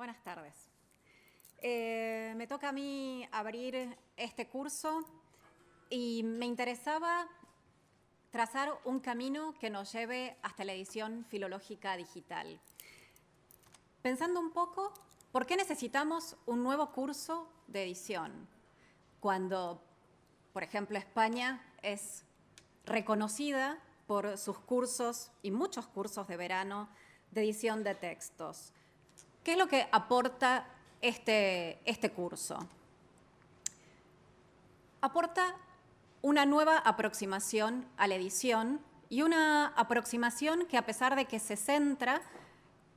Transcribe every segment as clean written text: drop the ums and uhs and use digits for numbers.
Buenas tardes. Me toca a mí abrir este curso y me interesaba trazar un camino que nos lleve hasta la edición filológica digital. Pensando un poco, ¿por qué necesitamos un nuevo curso de edición? Cuando, por ejemplo, España es reconocida por sus cursos y muchos cursos de verano de edición de textos. ¿Qué es lo que aporta este curso? Aporta una nueva aproximación a la edición y una aproximación que, a pesar de que se centra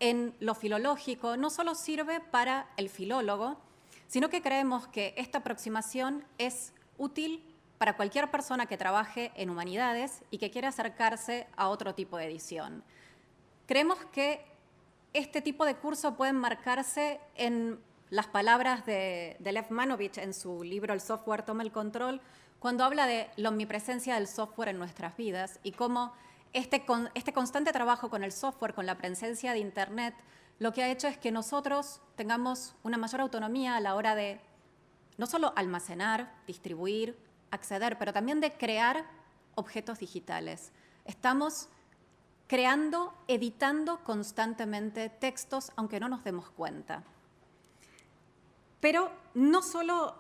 en lo filológico, no solo sirve para el filólogo, sino que creemos que esta aproximación es útil para cualquier persona que trabaje en humanidades y que quiera acercarse a otro tipo de edición. Creemos que este tipo de curso puede enmarcarse en las palabras de Lev Manovich en su libro El software toma el control, cuando habla de la omnipresencia del software en nuestras vidas y cómo este constante trabajo con el software, con la presencia de Internet, lo que ha hecho es que nosotros tengamos una mayor autonomía a la hora de no solo almacenar, distribuir, acceder, pero también de crear objetos digitales. Estamos creando, editando constantemente textos, aunque no nos demos cuenta. Pero no solo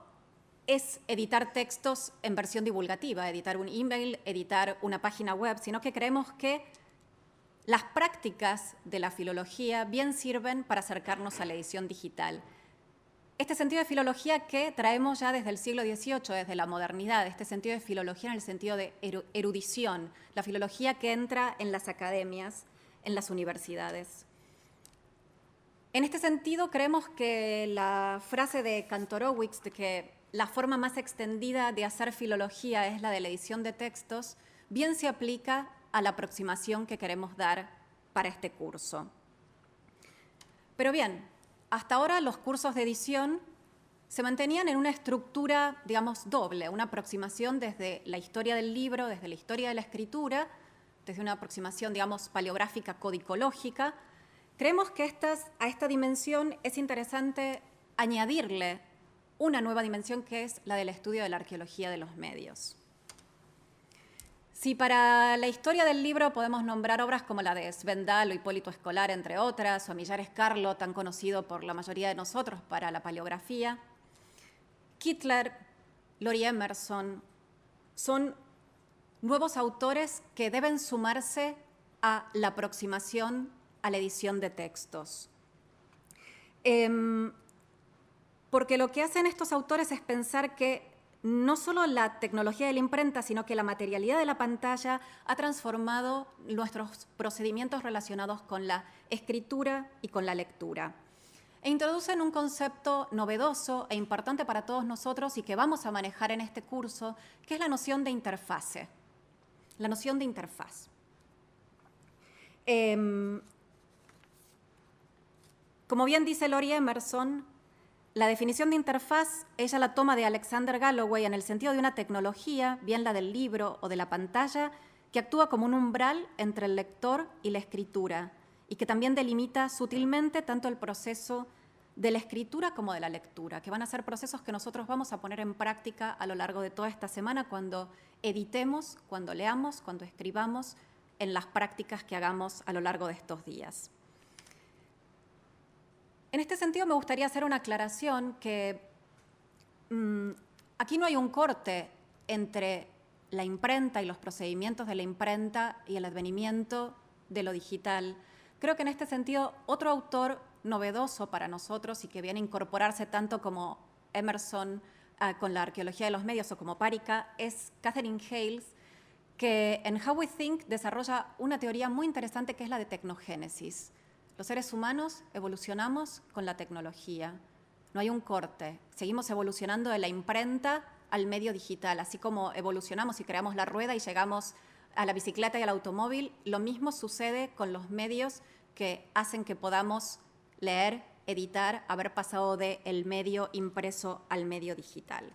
es editar textos en versión divulgativa, editar un email, editar una página web, sino que creemos que las prácticas de la filología bien sirven para acercarnos a la edición digital. Este sentido de filología que traemos ya desde el siglo XVIII, desde la modernidad, este sentido de filología en el sentido de erudición, la filología que entra en las academias, en las universidades. En este sentido, creemos que la frase de Kantorowicz de que la forma más extendida de hacer filología es la de la edición de textos, bien se aplica a la aproximación que queremos dar para este curso. Pero bien, hasta ahora los cursos de edición se mantenían en una estructura, digamos, doble, una aproximación desde la historia del libro, desde la historia de la escritura, desde una aproximación, digamos, paleográfica, codicológica. Creemos que a esta dimensión es interesante añadirle una nueva dimensión que es la del estudio de la arqueología de los medios. Si para la historia del libro podemos nombrar obras como la de Svendal o Hipólito Escolar, entre otras, o Millares Carlo, tan conocido por la mayoría de nosotros para la paleografía, Kittler, Laurie Emerson, son nuevos autores que deben sumarse a la aproximación a la edición de textos. Porque lo que hacen estos autores es pensar que no solo la tecnología de la imprenta, sino que la materialidad de la pantalla ha transformado nuestros procedimientos relacionados con la escritura y con la lectura. E introducen un concepto novedoso e importante para todos nosotros y que vamos a manejar en este curso, que es la noción de interfase. La noción de interfaz. Como bien dice Laurie Emerson, la definición de interfaz, ella la toma de Alexander Galloway en el sentido de una tecnología, bien la del libro o de la pantalla, que actúa como un umbral entre el lector y la escritura y que también delimita sutilmente tanto el proceso de la escritura como de la lectura, que van a ser procesos que nosotros vamos a poner en práctica a lo largo de toda esta semana cuando editemos, cuando leamos, cuando escribamos, en las prácticas que hagamos a lo largo de estos días. En este sentido, me gustaría hacer una aclaración que aquí no hay un corte entre la imprenta y los procedimientos de la imprenta y el advenimiento de lo digital. Creo que en este sentido, otro autor novedoso para nosotros y que viene a incorporarse tanto como Emerson con la arqueología de los medios o como Párica es Katherine Hayles, que en How We Think desarrolla una teoría muy interesante que es la de tecnogénesis. Los seres humanos evolucionamos con la tecnología. No hay un corte. Seguimos evolucionando de la imprenta al medio digital. Así como evolucionamos y creamos la rueda y llegamos a la bicicleta y al automóvil, lo mismo sucede con los medios que hacen que podamos leer, editar, haber pasado del medio impreso al medio digital.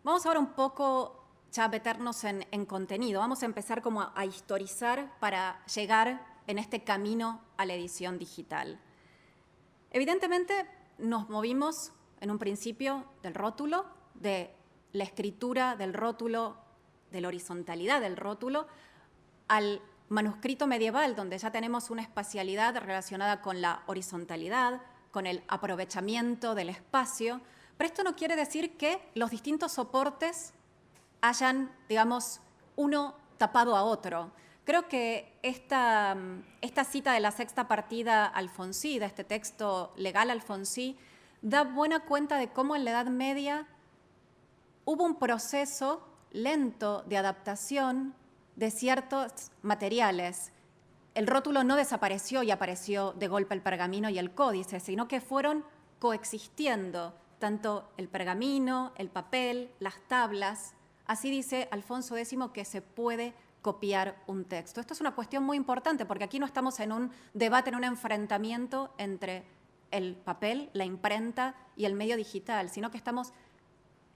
Vamos ahora un poco ya a meternos en contenido. Vamos a empezar como a historizar para llegar en este camino a la edición digital. Evidentemente, nos movimos en un principio del rótulo, de la escritura del rótulo, de la horizontalidad del rótulo, al manuscrito medieval, donde ya tenemos una espacialidad relacionada con la horizontalidad, con el aprovechamiento del espacio, pero esto no quiere decir que los distintos soportes hayan, digamos, uno tapado a otro. Creo que esta cita de la sexta partida Alfonsí, de este texto legal Alfonsí, da buena cuenta de cómo en la Edad Media hubo un proceso lento de adaptación de ciertos materiales. El rótulo no desapareció y apareció de golpe el pergamino y el códice, sino que fueron coexistiendo tanto el pergamino, el papel, las tablas. Así dice Alfonso X que se puede copiar un texto. Esto es una cuestión muy importante porque aquí no estamos en un debate, en un enfrentamiento entre el papel, la imprenta y el medio digital, sino que estamos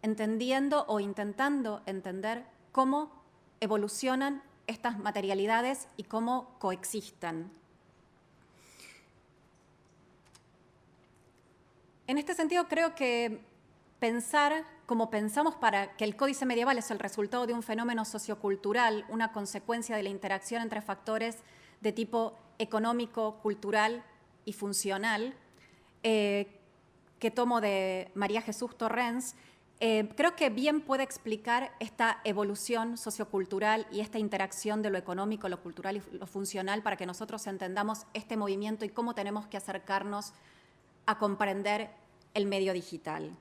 entendiendo o intentando entender cómo evolucionan estas materialidades y cómo coexisten. En este sentido, creo que pensar como pensamos para que el códice medieval es el resultado de un fenómeno sociocultural, una consecuencia de la interacción entre factores de tipo económico, cultural y funcional, que tomo de María Jesús Torrens, creo que bien puede explicar esta evolución sociocultural y esta interacción de lo económico, lo cultural y lo funcional para que nosotros entendamos este movimiento y cómo tenemos que acercarnos a comprender el medio digital.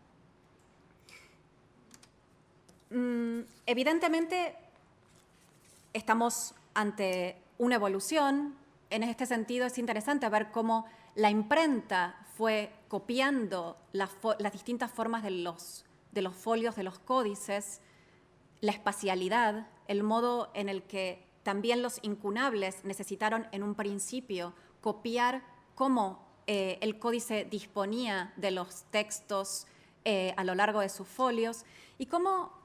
Evidentemente, estamos ante una evolución. En este sentido, es interesante ver cómo la imprenta fue copiando las distintas formas de los folios, de los códices, la espacialidad, el modo en el que también los incunables necesitaron en un principio copiar cómo el códice disponía de los textos a lo largo de sus folios y cómo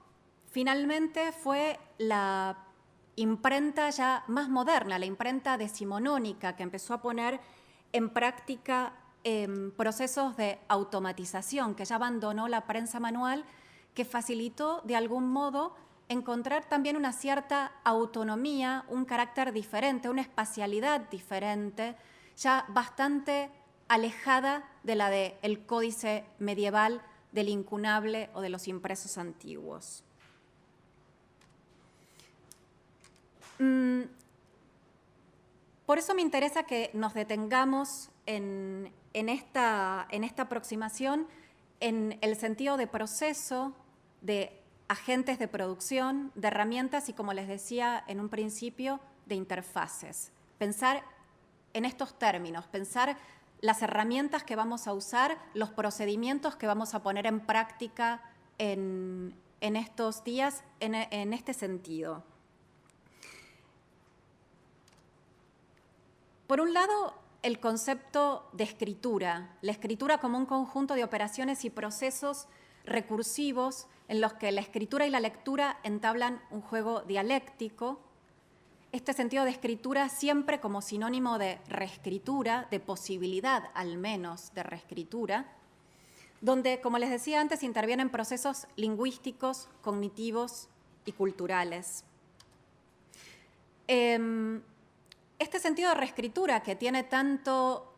finalmente fue la imprenta ya más moderna, la imprenta decimonónica, que empezó a poner en práctica procesos de automatización, que ya abandonó la prensa manual, que facilitó de algún modo encontrar también una cierta autonomía, un carácter diferente, una espacialidad diferente, ya bastante alejada de la del códice medieval, del incunable o de los impresos antiguos. Por eso me interesa que nos detengamos en esta aproximación en el sentido de proceso, de agentes de producción, de herramientas y, como les decía en un principio, de interfaces. Pensar en estos términos, pensar las herramientas que vamos a usar, los procedimientos que vamos a poner en práctica en estos días en este sentido. Por un lado, el concepto de escritura, la escritura como un conjunto de operaciones y procesos recursivos en los que la escritura y la lectura entablan un juego dialéctico. Este sentido de escritura siempre como sinónimo de reescritura, de posibilidad al menos de reescritura, donde, como les decía antes, intervienen procesos lingüísticos, cognitivos y culturales. Este sentido de reescritura que tiene tanto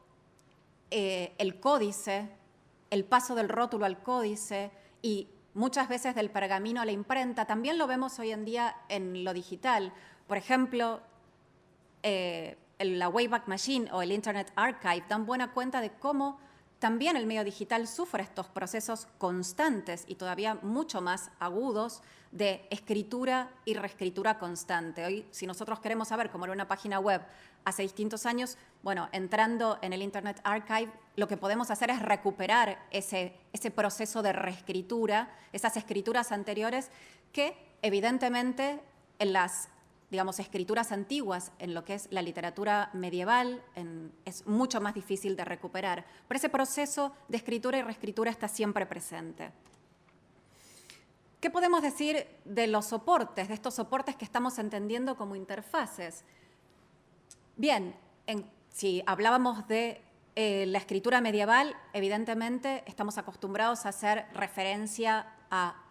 el códice, el paso del rótulo al códice y muchas veces del pergamino a la imprenta, también lo vemos hoy en día en lo digital. Por ejemplo, la Wayback Machine o el Internet Archive dan buena cuenta de cómo también el medio digital sufre estos procesos constantes y todavía mucho más agudos de escritura y reescritura constante. Hoy, si nosotros queremos saber cómo era una página web hace distintos años, bueno, entrando en el Internet Archive, lo que podemos hacer es recuperar ese proceso de reescritura, esas escrituras anteriores que, evidentemente, en las, digamos, escrituras antiguas, en lo que es la literatura medieval, es mucho más difícil de recuperar. Pero ese proceso de escritura y reescritura está siempre presente. ¿Qué podemos decir de los soportes, de estos soportes que estamos entendiendo como interfaces? Bien, si hablábamos de la escritura medieval, evidentemente, estamos acostumbrados a hacer referencia a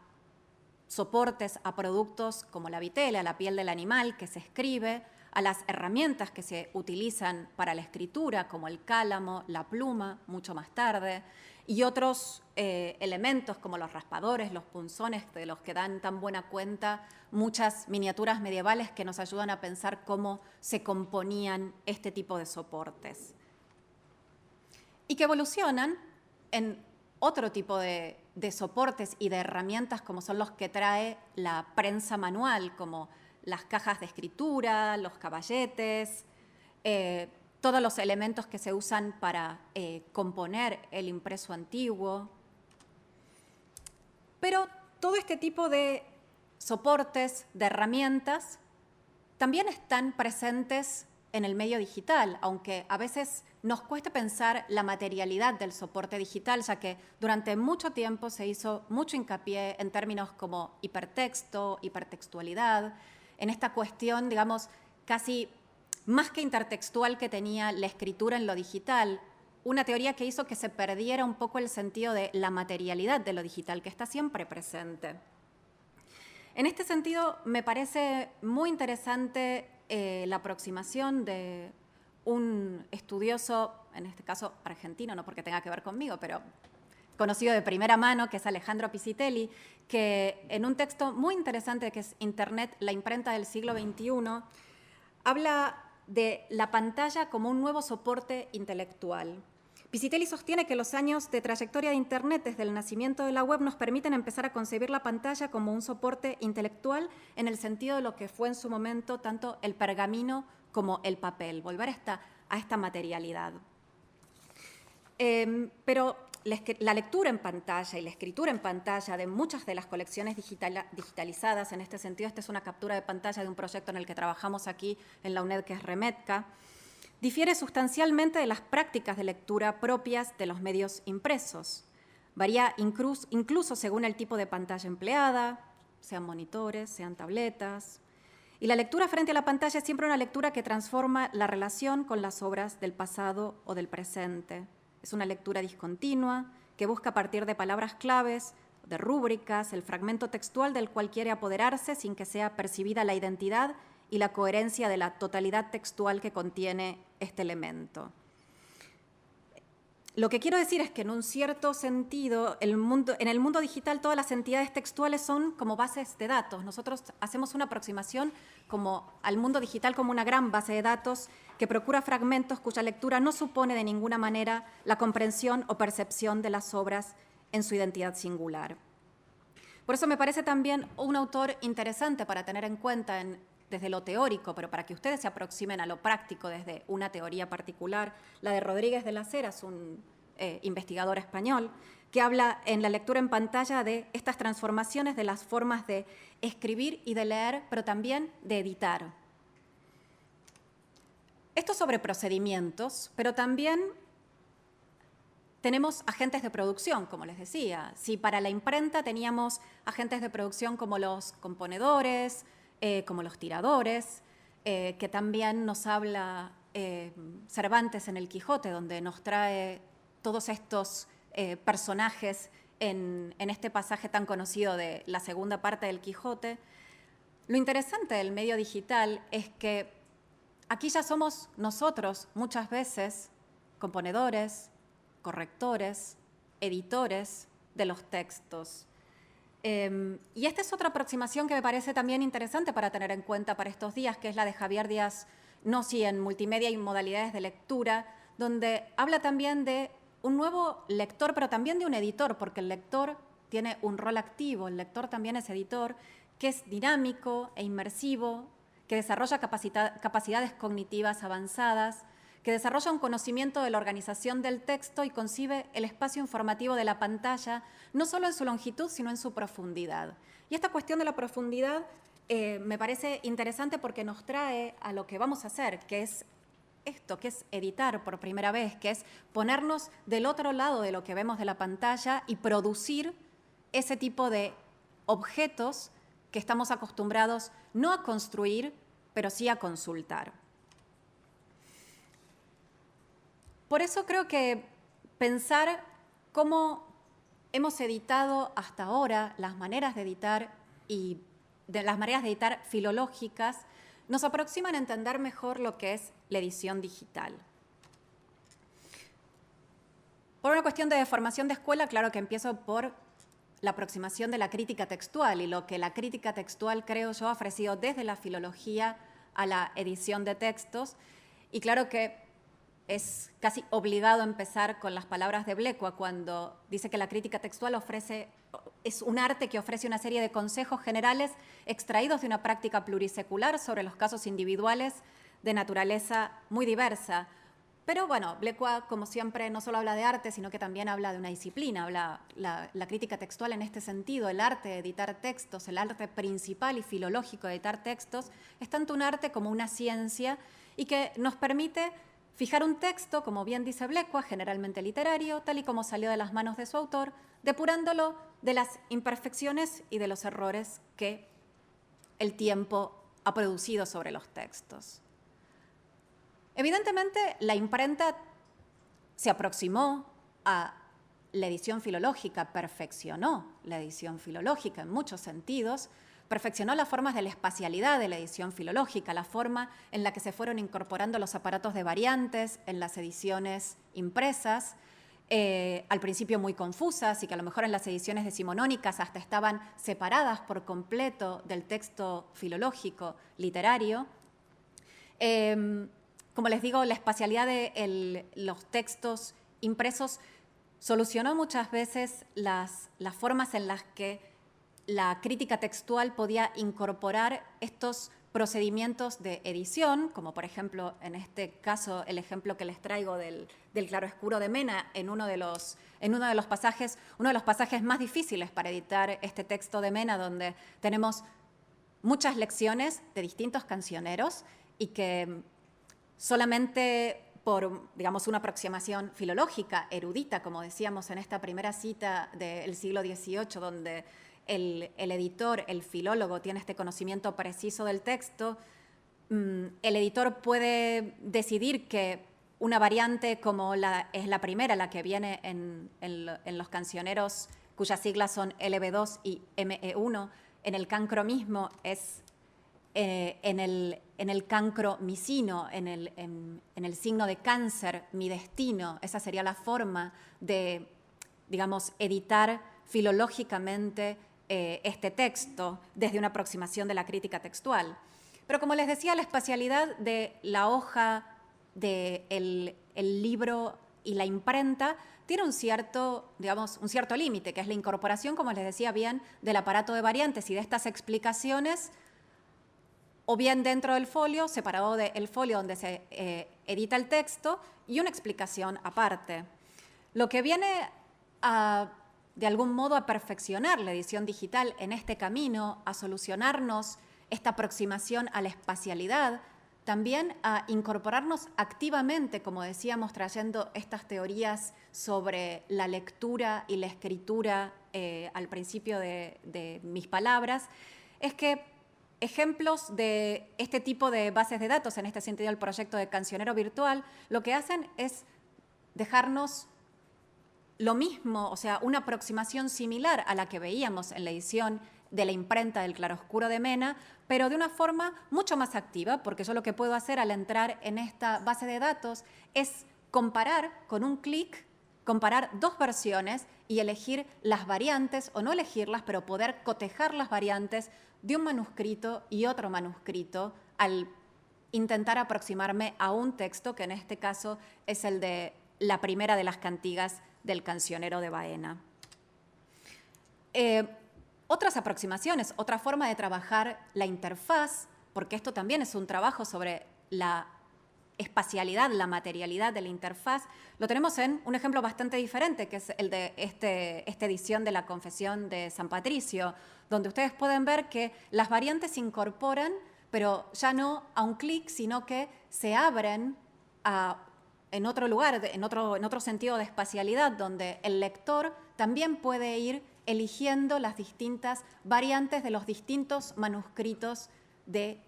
soportes, a productos como la vitela, la piel del animal que se escribe, a las herramientas que se utilizan para la escritura, como el cálamo, la pluma, mucho más tarde, y otros elementos como los raspadores, los punzones, de los que dan tan buena cuenta muchas miniaturas medievales que nos ayudan a pensar cómo se componían este tipo de soportes. Y que evolucionan en otro tipo de soportes y de herramientas como son los que trae la prensa manual, como las cajas de escritura, los caballetes, todos los elementos que se usan para componer el impreso antiguo. Pero todo este tipo de soportes, de herramientas, también están presentes en el medio digital, aunque a veces nos cuesta pensar la materialidad del soporte digital, ya que durante mucho tiempo se hizo mucho hincapié en términos como hipertexto, hipertextualidad, en esta cuestión, digamos, casi más que intertextual que tenía la escritura en lo digital, una teoría que hizo que se perdiera un poco el sentido de la materialidad de lo digital, que está siempre presente. En este sentido, me parece muy interesante la aproximación de un estudioso, en este caso argentino, no porque tenga que ver conmigo, pero conocido de primera mano, que es Alejandro Pisitelli, que en un texto muy interesante que es Internet, la imprenta del siglo XXI, habla de la pantalla como un nuevo soporte intelectual. Pisitelli sostiene que los años de trayectoria de Internet desde el nacimiento de la web nos permiten empezar a concebir la pantalla como un soporte intelectual en el sentido de lo que fue en su momento tanto el pergamino como el papel, volver a esta materialidad. Pero la lectura en pantalla y la escritura en pantalla de muchas de las colecciones digitalizadas, en este sentido, esta es una captura de pantalla de un proyecto en el que trabajamos aquí en la UNED, que es Remetka, difiere sustancialmente de las prácticas de lectura propias de los medios impresos. Varía incluso según el tipo de pantalla empleada, sean monitores, sean tabletas. Y la lectura frente a la pantalla es siempre una lectura que transforma la relación con las obras del pasado o del presente. Es una lectura discontinua que busca a partir de palabras claves, de rúbricas, el fragmento textual del cual quiere apoderarse sin que sea percibida la identidad y la coherencia de la totalidad textual que contiene este elemento. Lo que quiero decir es que en un cierto sentido, en el mundo digital todas las entidades textuales son como bases de datos. Nosotros hacemos una aproximación al mundo digital como una gran base de datos que procura fragmentos cuya lectura no supone de ninguna manera la comprensión o percepción de las obras en su identidad singular. Por eso me parece también un autor interesante para tener en cuenta desde lo teórico, pero para que ustedes se aproximen a lo práctico desde una teoría particular, la de Rodríguez de las Heras, un investigador español, que habla en la lectura en pantalla de estas transformaciones de las formas de escribir y de leer, pero también de editar. Esto sobre procedimientos, pero también tenemos agentes de producción, como les decía. Si para la imprenta teníamos agentes de producción como los componedores, como los tiradores, que también nos habla Cervantes en el Quijote, donde nos trae todos estos personajes en este pasaje tan conocido de la segunda parte del Quijote. Lo interesante del medio digital es que aquí ya somos nosotros muchas veces componedores, correctores, editores de los textos. Y esta es otra aproximación que me parece también interesante para tener en cuenta para estos días, que es la de Javier Díaz Nossi en Multimedia y Modalidades de Lectura, donde habla también de un nuevo lector, pero también de un editor, porque el lector tiene un rol activo, el lector también es editor, que es dinámico e inmersivo, que desarrolla capacidades cognitivas avanzadas, que desarrolla un conocimiento de la organización del texto y concibe el espacio informativo de la pantalla, no solo en su longitud, sino en su profundidad. Y esta cuestión de la profundidad me parece interesante porque nos trae a lo que vamos a hacer, que es esto, que es editar por primera vez, que es ponernos del otro lado de lo que vemos de la pantalla y producir ese tipo de objetos que estamos acostumbrados no a construir, pero sí a consultar. Por eso creo que pensar cómo hemos editado hasta ahora las maneras de editar y las maneras de editar filológicas nos aproximan a entender mejor lo que es la edición digital. Por una cuestión de formación de escuela, claro que empiezo por la aproximación de la crítica textual y lo que la crítica textual, creo yo, ha ofrecido desde la filología a la edición de textos. Y claro que es casi obligado empezar con las palabras de Blecua cuando dice que la crítica textual es un arte que ofrece una serie de consejos generales extraídos de una práctica plurisecular sobre los casos individuales de naturaleza muy diversa. Pero bueno, Blecua, como siempre, no solo habla de arte, sino que también habla de una disciplina, habla la crítica textual en este sentido, el arte de editar textos, el arte principal y filológico de editar textos, es tanto un arte como una ciencia y que nos permite fijar un texto, como bien dice Blecua, generalmente literario, tal y como salió de las manos de su autor, depurándolo de las imperfecciones y de los errores que el tiempo ha producido sobre los textos. Evidentemente, la imprenta se aproximó a la edición filológica, perfeccionó la edición filológica en muchos sentidos, perfeccionó las formas de la espacialidad de la edición filológica, la forma en la que se fueron incorporando los aparatos de variantes en las ediciones impresas, al principio muy confusas y que a lo mejor en las ediciones decimonónicas hasta estaban separadas por completo del texto filológico literario. Como les digo, la espacialidad de los textos impresos solucionó muchas veces las formas en las que la crítica textual podía incorporar estos procedimientos de edición, como por ejemplo, en este caso, el ejemplo que les traigo del claroscuro de Mena, en uno de los pasajes más difíciles para editar este texto de Mena, donde tenemos muchas lecciones de distintos cancioneros y que solamente por, digamos, una aproximación filológica, erudita, como decíamos en esta primera cita del siglo XVIII, donde el editor, el filólogo, tiene este conocimiento preciso del texto, el editor puede decidir que una variante como es la primera, la que viene en los cancioneros cuyas siglas son LB2 y ME1, en el cancro mismo es en el cancro mi sino, en el signo de cáncer, mi destino. Esa sería la forma de, digamos, editar filológicamente este texto desde una aproximación de la crítica textual. Pero como les decía, la espacialidad de la hoja del libro y la imprenta tiene un cierto límite, que es la incorporación, como les decía bien, del aparato de variantes y de estas explicaciones, o bien dentro del folio, separado del folio donde se edita el texto, y una explicación aparte. Lo que viene de algún modo a perfeccionar la edición digital en este camino, a solucionarnos esta aproximación a la espacialidad, también a incorporarnos activamente, como decíamos, trayendo estas teorías sobre la lectura y la escritura al principio de mis palabras, es que ejemplos de este tipo de bases de datos, en este sentido el proyecto de Cancionero Virtual, lo que hacen es dejarnos lo mismo, o sea, una aproximación similar a la que veíamos en la edición de la imprenta del claroscuro de Mena, pero de una forma mucho más activa, porque yo lo que puedo hacer al entrar en esta base de datos es comparar con un clic, comparar dos versiones y elegir las variantes, o no elegirlas, pero poder cotejar las variantes de un manuscrito y otro manuscrito al intentar aproximarme a un texto, que en este caso es el de la primera de las cantigas del Cancionero de Baena. Otras aproximaciones, otra forma de trabajar la interfaz, porque esto también es un trabajo sobre la espacialidad, la materialidad de la interfaz, lo tenemos en un ejemplo bastante diferente, que es el de esta edición de la Confesión de San Patricio, donde ustedes pueden ver que las variantes se incorporan, pero ya no a un clic, sino que se abren en otro lugar, en otro sentido de espacialidad, donde el lector también puede ir eligiendo las distintas variantes de los distintos manuscritos de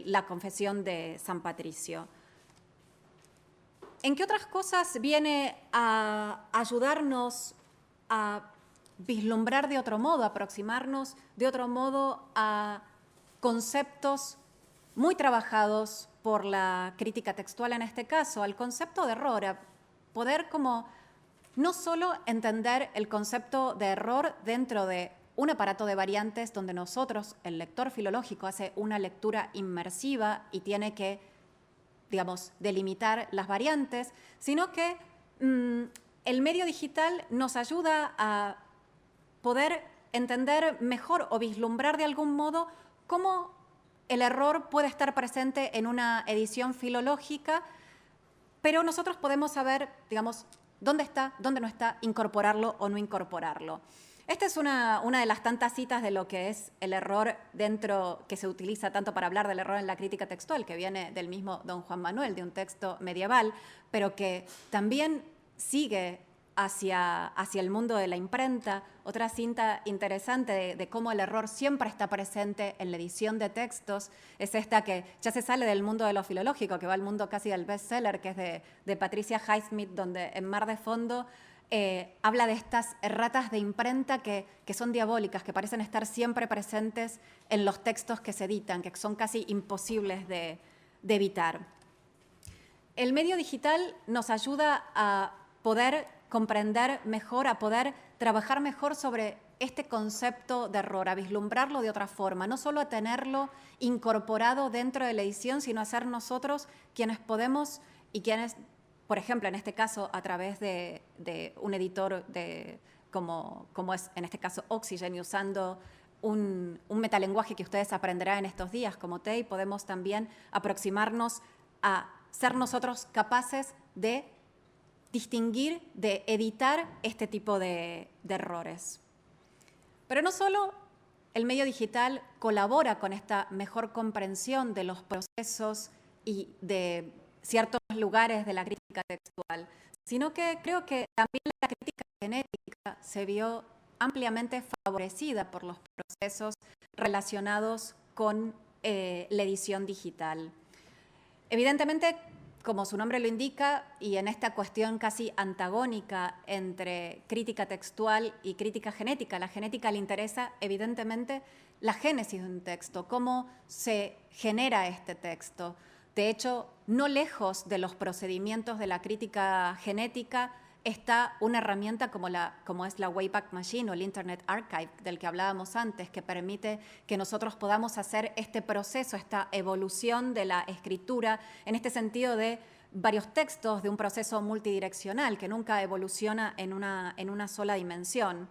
la Confesión de San Patricio. ¿En qué otras cosas viene a ayudarnos a vislumbrar de otro modo, aproximarnos de otro modo a conceptos muy trabajados por la crítica textual en este caso, al concepto de error, a poder como no solo entender el concepto de error dentro de un aparato de variantes donde nosotros, el lector filológico, hace una lectura inmersiva y tiene que, digamos, delimitar las variantes, sino que el medio digital nos ayuda a poder entender mejor o vislumbrar de algún modo cómo el error puede estar presente en una edición filológica, pero nosotros podemos saber, digamos, dónde está, dónde no está, incorporarlo o no incorporarlo. Esta es una de las tantas citas de lo que es el error dentro, que se utiliza tanto para hablar del error en la crítica textual, que viene del mismo don Juan Manuel, de un texto medieval, pero que también sigue hacia el mundo de la imprenta. Otra cinta interesante de cómo el error siempre está presente en la edición de textos es esta que ya se sale del mundo de lo filológico, que va al mundo casi del bestseller, que es de Patricia Highsmith, donde en Mar de Fondo habla de estas erratas de imprenta que son diabólicas, que parecen estar siempre presentes en los textos que se editan, que son casi imposibles de evitar. El medio digital nos ayuda a poder comprender mejor, a poder trabajar mejor sobre este concepto de error, a vislumbrarlo de otra forma, no solo a tenerlo incorporado dentro de la edición, sino a ser nosotros quienes podemos y quienes, por ejemplo, en este caso, a través de un editor como es en este caso Oxygen, y usando un metalenguaje que ustedes aprenderán en estos días como TEI, podemos también aproximarnos a ser nosotros capaces de distinguir, de editar este tipo de errores. Pero no solo el medio digital colabora con esta mejor comprensión de los procesos y de ciertos lugares de la crítica textual, sino que creo que también la crítica genética se vio ampliamente favorecida por los procesos relacionados con la edición digital. Evidentemente, como su nombre lo indica, y en esta cuestión casi antagónica entre crítica textual y crítica genética, la genética le interesa evidentemente la génesis de un texto, cómo se genera este texto. De hecho, no lejos de los procedimientos de la crítica genética está una herramienta como es la Wayback Machine o el Internet Archive del que hablábamos antes, que permite que nosotros podamos hacer este proceso, esta evolución de la escritura, en este sentido de varios textos, de un proceso multidireccional que nunca evoluciona en una sola dimensión.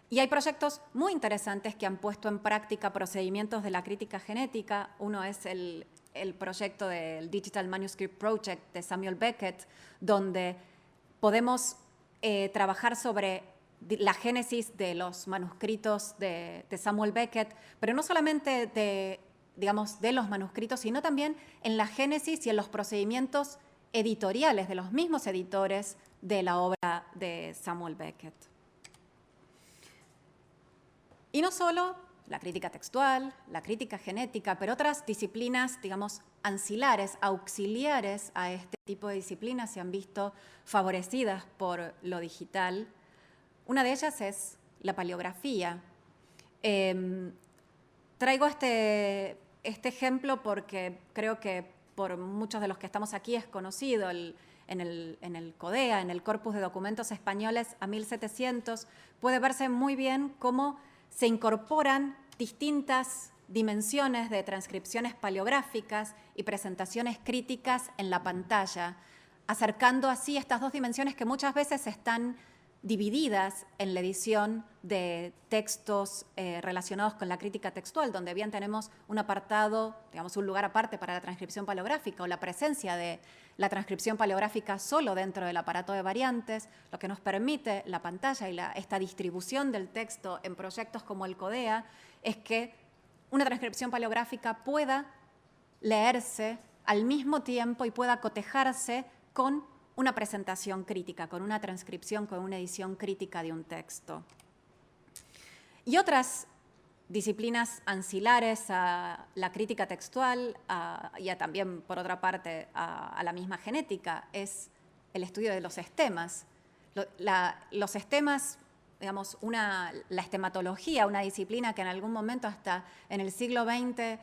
Y hay proyectos muy interesantes que han puesto en práctica procedimientos de la crítica genética. Uno es el proyecto del Digital Manuscript Project de Samuel Beckett, donde podemos trabajar sobre la génesis de los manuscritos de Samuel Beckett, pero no solamente de los manuscritos, sino también en la génesis y en los procedimientos editoriales de los mismos editores de la obra de Samuel Beckett. Y no solo la crítica textual, la crítica genética, pero otras disciplinas, digamos, ancilares, auxiliares a este tipo de disciplinas se han visto favorecidas por lo digital. Una de ellas es la paleografía. Traigo este ejemplo porque creo que por muchos de los que estamos aquí es conocido en el CODEA, en el Corpus de Documentos Españoles a 1700, puede verse muy bien cómo se incorporan distintas dimensiones de transcripciones paleográficas y presentaciones críticas en la pantalla, acercando así estas dos dimensiones que muchas veces están divididas en la edición de textos relacionados con la crítica textual, donde bien tenemos un apartado, digamos, un lugar aparte para la transcripción paleográfica o la presencia de la transcripción paleográfica solo dentro del aparato de variantes, lo que nos permite la pantalla y esta distribución del texto en proyectos como el CODEA es que una transcripción paleográfica pueda leerse al mismo tiempo y pueda cotejarse con una presentación crítica, con una transcripción, con una edición crítica de un texto. Y otras disciplinas ancilares a la crítica textual y también, por otra parte, a la misma genética, es el estudio de los estemas. Los estemas, digamos, la estematología, una disciplina que en algún momento hasta en el siglo XX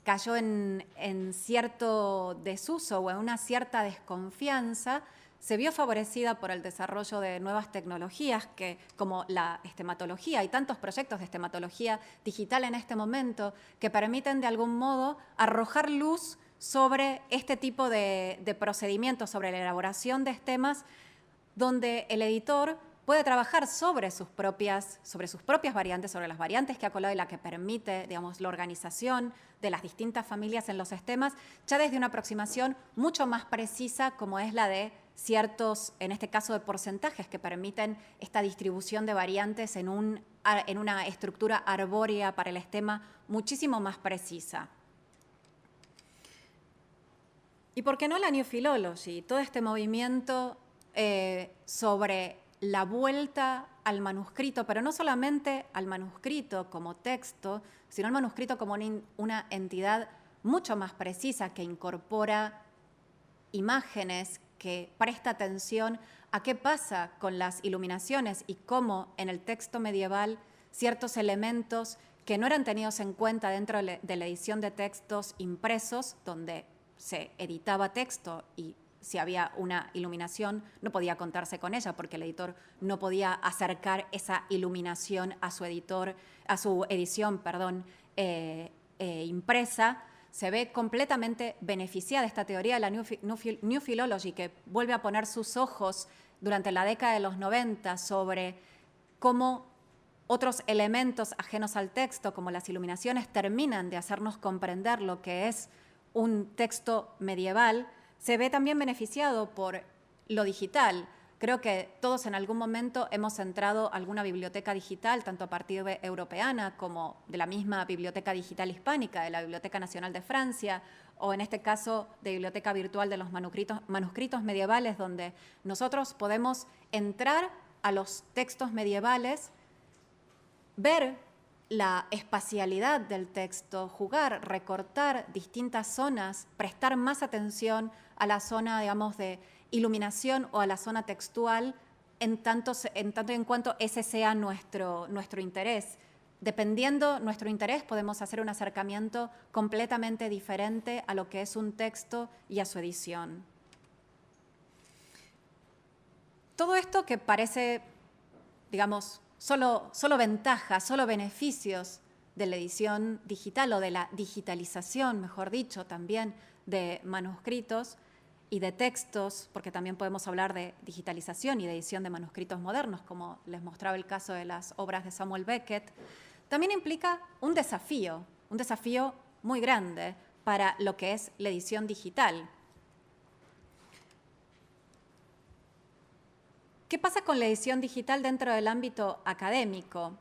cayó en cierto desuso o en una cierta desconfianza, se vio favorecida por el desarrollo de nuevas tecnologías como la estematología. Hay tantos proyectos de estematología digital en este momento que permiten de algún modo arrojar luz sobre este tipo de procedimientos, sobre la elaboración de estemas, donde el editor puede trabajar sobre sus propias variantes, sobre las variantes que ha colado y la que permite, digamos, la organización de las distintas familias en los estemas, ya desde una aproximación mucho más precisa, como es la de ciertos, en este caso de porcentajes, que permiten esta distribución de variantes en una estructura arbórea para el estema muchísimo más precisa. ¿Y por qué no la New Philology? Todo este movimiento sobre la vuelta al manuscrito, pero no solamente al manuscrito como texto, sino al manuscrito como una entidad mucho más precisa que incorpora imágenes, que presta atención a qué pasa con las iluminaciones y cómo en el texto medieval ciertos elementos que no eran tenidos en cuenta dentro de la edición de textos impresos, donde se editaba texto y si había una iluminación no podía contarse con ella porque el editor no podía acercar esa iluminación a su edición impresa. Se ve completamente beneficiada esta teoría de la New Philology, que vuelve a poner sus ojos durante la década de los 90 sobre cómo otros elementos ajenos al texto, como las iluminaciones, terminan de hacernos comprender lo que es un texto medieval. Se ve también beneficiado por lo digital. Creo que todos en algún momento hemos entrado a alguna biblioteca digital, tanto a partir de europeana como de la misma Biblioteca Digital Hispánica, de la Biblioteca Nacional de Francia, o en este caso de Biblioteca Virtual de los manuscritos medievales, donde nosotros podemos entrar a los textos medievales, ver la espacialidad del texto, jugar, recortar distintas zonas, prestar más atención a la zona, digamos, de iluminación o a la zona textual, en tanto y en cuanto ese sea nuestro interés. Dependiendo nuestro interés, podemos hacer un acercamiento completamente diferente a lo que es un texto y a su edición. Todo esto que parece, digamos, solo ventajas, solo beneficios de la edición digital o de la digitalización, mejor dicho, también de manuscritos y de textos, porque también podemos hablar de digitalización y de edición de manuscritos modernos, como les mostraba el caso de las obras de Samuel Beckett, también implica un desafío muy grande para lo que es la edición digital. ¿Qué pasa con la edición digital dentro del ámbito académico?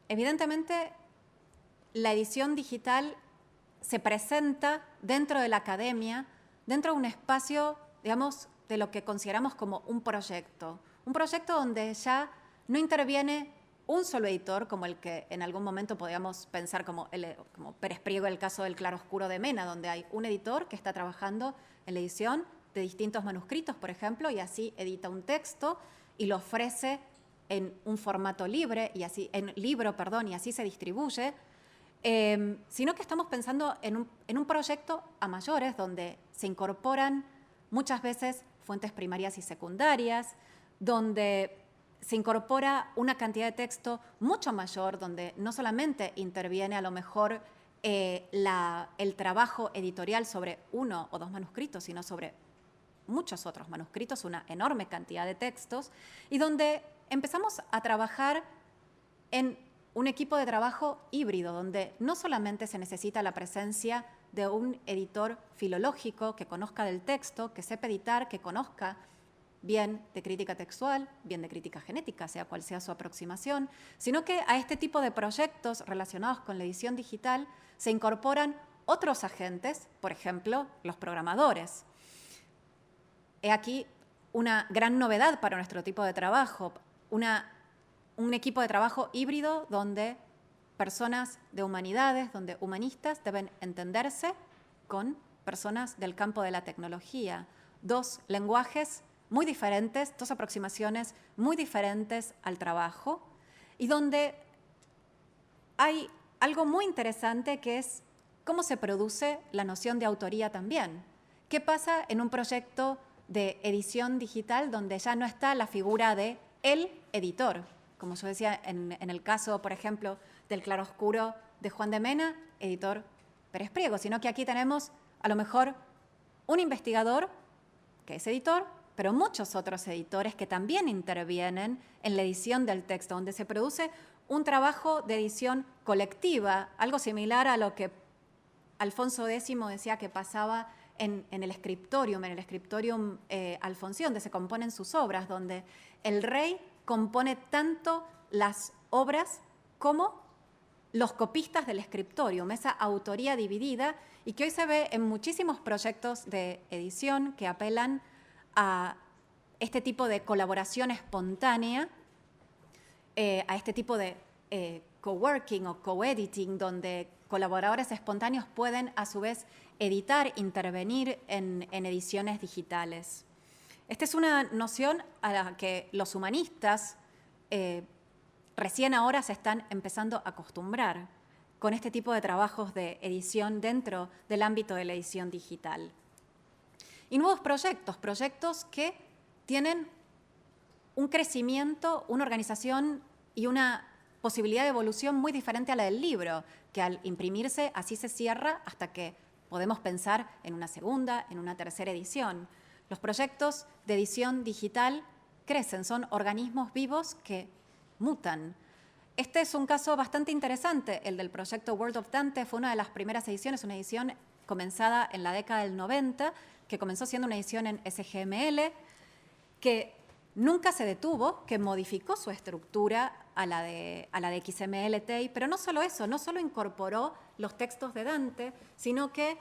Evidentemente, la edición digital se presenta dentro de la academia, dentro de un espacio, digamos, de lo que consideramos como un proyecto donde ya no interviene un solo editor, como el que en algún momento podíamos pensar como Pérez Priego, el caso del claroscuro de Mena, donde hay un editor que está trabajando en la edición de distintos manuscritos, por ejemplo, y así edita un texto y lo ofrece en un formato libre, y así se distribuye, sino que estamos pensando en un proyecto a mayores, donde se incorporan muchas veces fuentes primarias y secundarias, donde se incorpora una cantidad de texto mucho mayor, donde no solamente interviene a lo mejor el trabajo editorial sobre uno o dos manuscritos, sino sobre muchos otros manuscritos, una enorme cantidad de textos, y donde empezamos a trabajar en un equipo de trabajo híbrido, donde no solamente se necesita la presencia de un editor filológico que conozca del texto, que sepa editar, que conozca bien de crítica textual, bien de crítica genética, sea cual sea su aproximación, sino que a este tipo de proyectos relacionados con la edición digital se incorporan otros agentes, por ejemplo, los programadores. He aquí una gran novedad para nuestro tipo de trabajo, un equipo de trabajo híbrido donde personas de humanidades, donde humanistas deben entenderse con personas del campo de la tecnología, dos lenguajes muy diferentes, dos aproximaciones muy diferentes al trabajo, y donde hay algo muy interesante que es cómo se produce la noción de autoría también. ¿Qué pasa en un proyecto de edición digital donde ya no está la figura de el editor? Como yo decía, en el caso, por ejemplo, del Claroscuro de Juan de Mena, editor Pérez Priego, sino que aquí tenemos a lo mejor un investigador que es editor, pero muchos otros editores que también intervienen en la edición del texto, donde se produce un trabajo de edición colectiva, algo similar a lo que Alfonso X decía que pasaba en el scriptorium alfonsí, donde se componen sus obras, donde el rey compone tanto las obras como los copistas del scriptorium, esa autoría dividida, y que hoy se ve en muchísimos proyectos de edición que apelan a este tipo de colaboración espontánea, a este tipo de coworking o coediting, donde colaboradores espontáneos pueden a su vez editar, intervenir en ediciones digitales. Esta es una noción a la que los humanistas recién ahora se están empezando a acostumbrar con este tipo de trabajos de edición dentro del ámbito de la edición digital. Y nuevos proyectos que tienen un crecimiento, una organización y una posibilidad de evolución muy diferente a la del libro, que al imprimirse así se cierra hasta que podemos pensar en una segunda, en una tercera edición. Los proyectos de edición digital crecen, son organismos vivos que mutan. Este es un caso bastante interesante, el del proyecto World of Dante. Fue una de las primeras ediciones, una edición comenzada en la década del 90, que comenzó siendo una edición en SGML, que nunca se detuvo, que modificó su estructura a la de XML-TEI, pero no solo eso, no solo incorporó los textos de Dante, sino que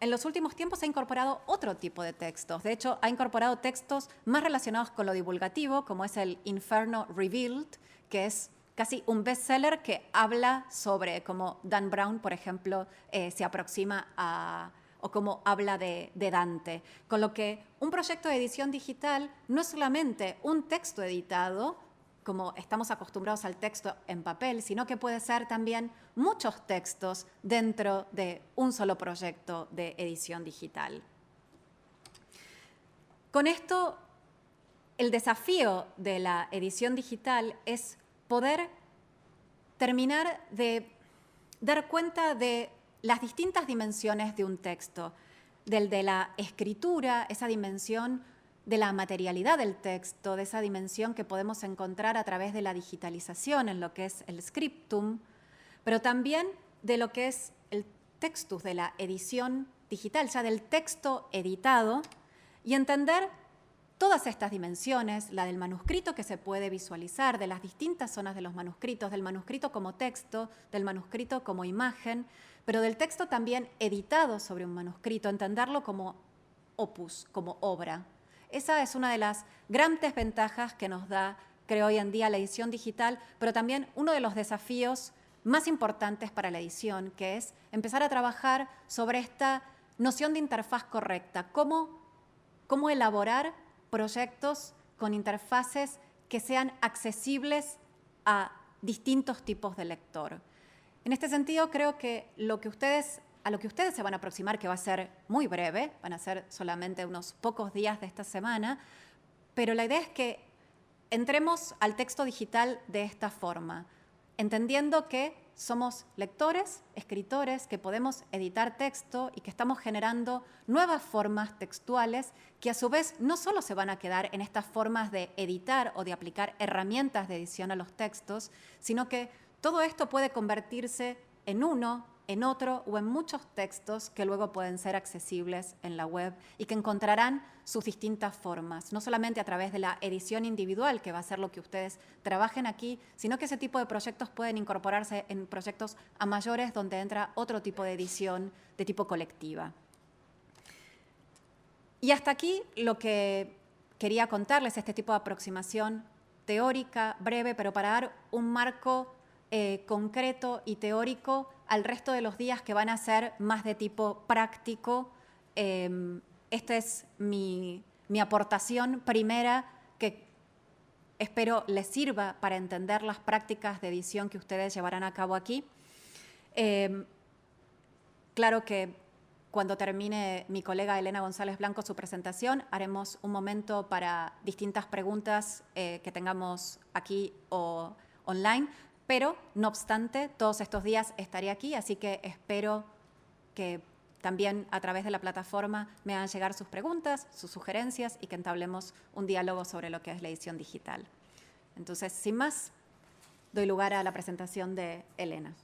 en los últimos tiempos ha incorporado otro tipo de textos. De hecho, ha incorporado textos más relacionados con lo divulgativo, como es el Inferno Revealed, que es casi un bestseller que habla sobre cómo Dan Brown, por ejemplo, se aproxima a, o cómo habla de Dante. Con lo que un proyecto de edición digital no es solamente un texto editado, como estamos acostumbrados al texto en papel, sino que puede ser también muchos textos dentro de un solo proyecto de edición digital. Con esto, el desafío de la edición digital es poder terminar de dar cuenta de las distintas dimensiones de un texto, del de la escritura, esa dimensión de la materialidad del texto, de esa dimensión que podemos encontrar a través de la digitalización en lo que es el scriptum, pero también de lo que es el textus, de la edición digital, ya del texto editado, y entender todas estas dimensiones, la del manuscrito que se puede visualizar, de las distintas zonas de los manuscritos, del manuscrito como texto, del manuscrito como imagen, pero del texto también editado sobre un manuscrito, entenderlo como opus, como obra. Esa es una de las grandes ventajas que nos da, creo, hoy en día la edición digital, pero también uno de los desafíos más importantes para la edición, que es empezar a trabajar sobre esta noción de interfaz correcta, cómo elaborar proyectos con interfaces que sean accesibles a distintos tipos de lector. En este sentido, creo que a lo que ustedes se van a aproximar, que va a ser muy breve, van a ser solamente unos pocos días de esta semana, pero la idea es que entremos al texto digital de esta forma, entendiendo que somos lectores, escritores, que podemos editar texto y que estamos generando nuevas formas textuales que a su vez no solo se van a quedar en estas formas de editar o de aplicar herramientas de edición a los textos, sino que todo esto puede convertirse en uno, en otro o en muchos textos que luego pueden ser accesibles en la web y que encontrarán sus distintas formas, no solamente a través de la edición individual, que va a ser lo que ustedes trabajen aquí, sino que ese tipo de proyectos pueden incorporarse en proyectos a mayores donde entra otro tipo de edición de tipo colectiva. Y hasta aquí lo que quería contarles, este tipo de aproximación teórica, breve, pero para dar un marco concreto y teórico al resto de los días que van a ser más de tipo práctico esta es mi aportación primera, que espero les sirva para entender las prácticas de edición que ustedes llevarán a cabo aquí. Claro que cuando termine mi colega Elena González Blanco su presentación, haremos un momento para distintas preguntas que tengamos aquí o online, pero no obstante, todos estos días estaré aquí, así que espero que también a través de la plataforma me hagan llegar sus preguntas, sus sugerencias y que entablemos un diálogo sobre lo que es la edición digital. Entonces, sin más, doy lugar a la presentación de Elena.